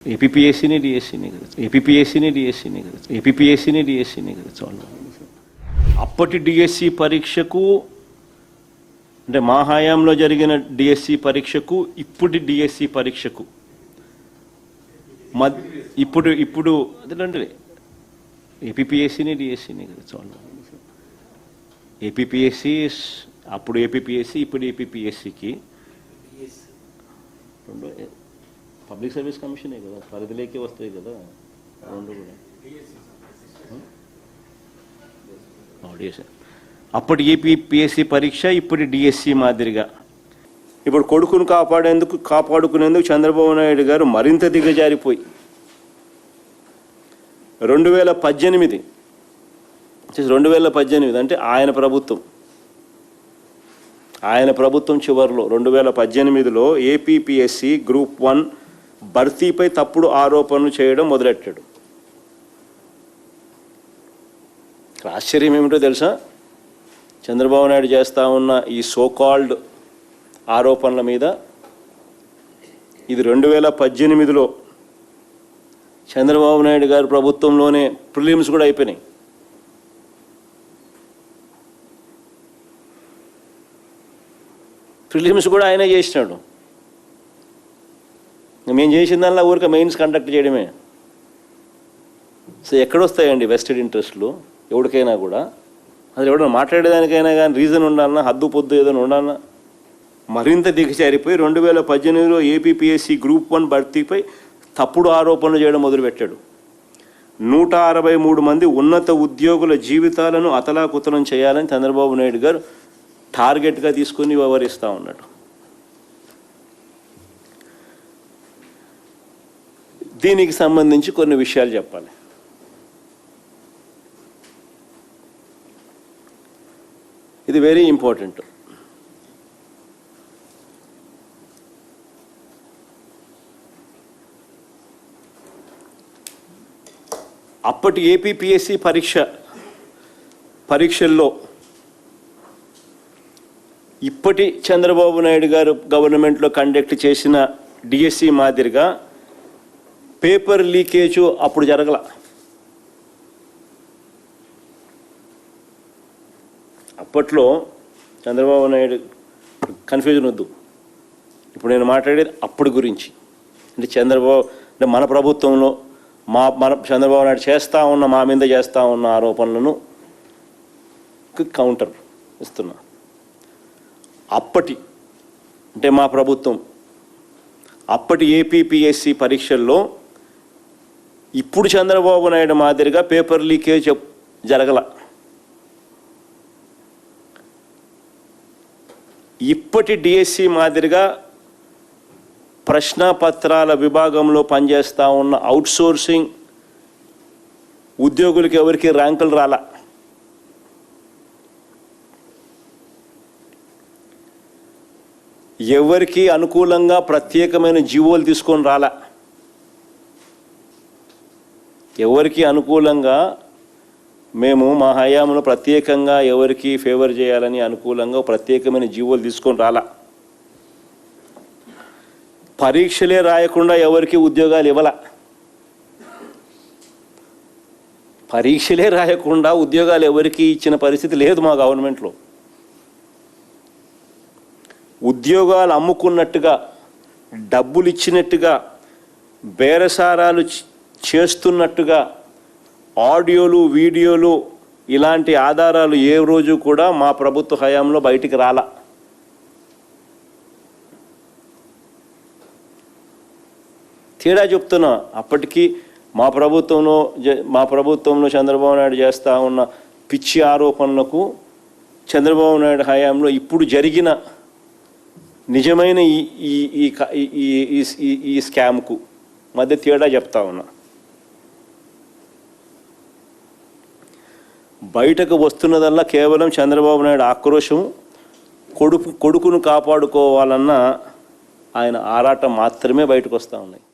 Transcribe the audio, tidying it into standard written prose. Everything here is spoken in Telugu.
ఏపీపీఎస్సీని డిఎస్సీని కదా, ఏపీపీఎస్సీని డిఎస్సీని కదా, ఏపీపీఎస్సీని డిఎస్సీని కదా చాలు. అప్పటి డిఎస్సి పరీక్షకు అంటే మా హయాంలో జరిగిన డిఎస్సి పరీక్షకు ఇప్పుడు డిఎస్సి పరీక్షకు ఇప్పుడు ఇప్పుడు అదేంటే ఏపీపీఎస్సీని డిఎస్సీని కదా చాలు. ఏపీపీఎస్సీ అప్పుడు ఏపీపీఎస్సీ ఇప్పుడు ఏపీపీఎస్సీకి రెండు పబ్లిక్ సర్వీస్ కమిషనే కదా, పరిధిలోకి వస్తాయి కదా రెండు కూడా. డిఎస్సీ అప్పటి ఏపీపీఎస్సీ పరీక్ష ఇప్పుడు డిఎస్సి మాదిరిగా ఇప్పుడు కొడుకును కాపాడుకునేందుకు చంద్రబాబు నాయుడు గారు మరింత దిగజారిపోయి 2018 అంటే ఆయన ప్రభుత్వం చివరిలో 2018లో ఏపీపీఎస్సీ గ్రూప్ 1 భర్తీపై తప్పుడు ఆరోపణలు చేయడం మొదలెట్టాడు. ఆశ్చర్యం ఏమిటో తెలుసా, చంద్రబాబు నాయుడు చేస్తూ ఉన్న ఈ సోకాల్డ్ ఆరోపణల మీద ఇది 2018లో చంద్రబాబు నాయుడు గారి ప్రభుత్వంలోనే ప్రిలిమ్స్ కూడా అయిపోయినాయి. ప్రిలిమ్స్ కూడా ఆయనే చేసినాడు. మేము చేసిన దానిలో ఊరికే మెయిన్స్ కండక్ట్ చేయడమే. సో ఎక్కడొస్తాయండి వెస్టెడ్ ఇంట్రెస్ట్లు ఎవరికైనా కూడా? అసలు ఎవడన్నా మాట్లాడేదానికైనా కానీ రీజన్ ఉండాలన్నా, హద్దు పొద్దు ఏదైనా ఉండాలన్నా. మరింత దిగజారిపోయి 2018లో ఏపీపీఎస్సీ గ్రూప్ 1 భర్తీపై తప్పుడు ఆరోపణలు చేయడం మొదలుపెట్టాడు. 163 మంది ఉన్నత ఉద్యోగుల జీవితాలను అతలాకుతలం చేయాలని చంద్రబాబు నాయుడు గారు టార్గెట్గా తీసుకుని వ్యవహరిస్తూ ఉన్నాడు. దీనికి సంబంధించి కొన్ని విషయాలు చెప్పాలి. ఇది వెరీ ఇంపార్టెంట్. అప్పటి ఏపీపీఎస్సీ పరీక్షల్లో ఇప్పటి చంద్రబాబు నాయుడు గారు గవర్నమెంట్లో కండక్ట్ చేసిన డిఎస్సి మాదిరిగా పేపర్ లీకేజ్ అప్పుడు జరగల. అప్పట్లో చంద్రబాబు నాయుడు కన్ఫ్యూజన్ వద్దు, ఇప్పుడు నేను మాట్లాడేది అప్పుడు గురించి. అంటే మన ప్రభుత్వంలో మన చంద్రబాబు నాయుడు మా మీద చేస్తూ ఉన్న ఆరోపణలను కౌంటర్ ఇస్తున్నా. అంటే మా ప్రభుత్వం అప్పటి ఏపీపీఎస్సీ పరీక్షల్లో ఇప్పుడు చంద్రబాబు నాయుడు మాదిరిగా పేపర్ లీకేజ్ జరగల. ఇప్పటి డిఎస్సి మాదిరిగా ప్రశ్నపత్రాల విభాగంలో పనిచేస్తూ ఉన్న అవుట్సోర్సింగ్ ఉద్యోగులకి ఎవరికి ర్యాంకులు రాలా. ఎవరికి అనుకూలంగా ప్రత్యేకమైన జీవోలు తీసుకొని రాలా. ఎవరికి అనుకూలంగా మేము మా హయాంలో ప్రత్యేకంగా ఎవరికి ఫేవర్ చేయాలని అనుకూలంగా ప్రత్యేకమైన జీవోలు తీసుకొని రాలా. పరీక్షలే రాయకుండా ఎవరికి ఉద్యోగాలు ఇవ్వాల. పరీక్షలే రాయకుండా ఉద్యోగాలు ఎవరికి ఇచ్చిన పరిస్థితి లేదు మా గవర్నమెంట్లో. ఉద్యోగాలు అమ్ముకున్నట్టుగా, డబ్బులు ఇచ్చినట్టుగా, బేరసారాలు చేస్తున్నట్టుగా ఆడియోలు, వీడియోలు ఇలాంటి ఆధారాలు ఏ రోజు కూడా మా ప్రభుత్వ హయాంలో బయటికి రాలా. తేడా చెప్తున్నా. అప్పటికి మా ప్రభుత్వంలో చంద్రబాబు నాయుడు చేస్తూ ఉన్న పిచ్చి ఆరోపణలకు చంద్రబాబు నాయుడు హయాంలో ఇప్పుడు జరిగిన నిజమైన ఈ స్కామ్కు మధ్య తేడా చెప్తా ఉన్నా. బయటకు వస్తున్నదల్లా కేవలం చంద్రబాబు నాయుడు ఆక్రోశం, కొడుకును కాపాడుకోవాలన్న ఆయన ఆరాటం మాత్రమే బయటకు వస్తూ ఉన్నాయి.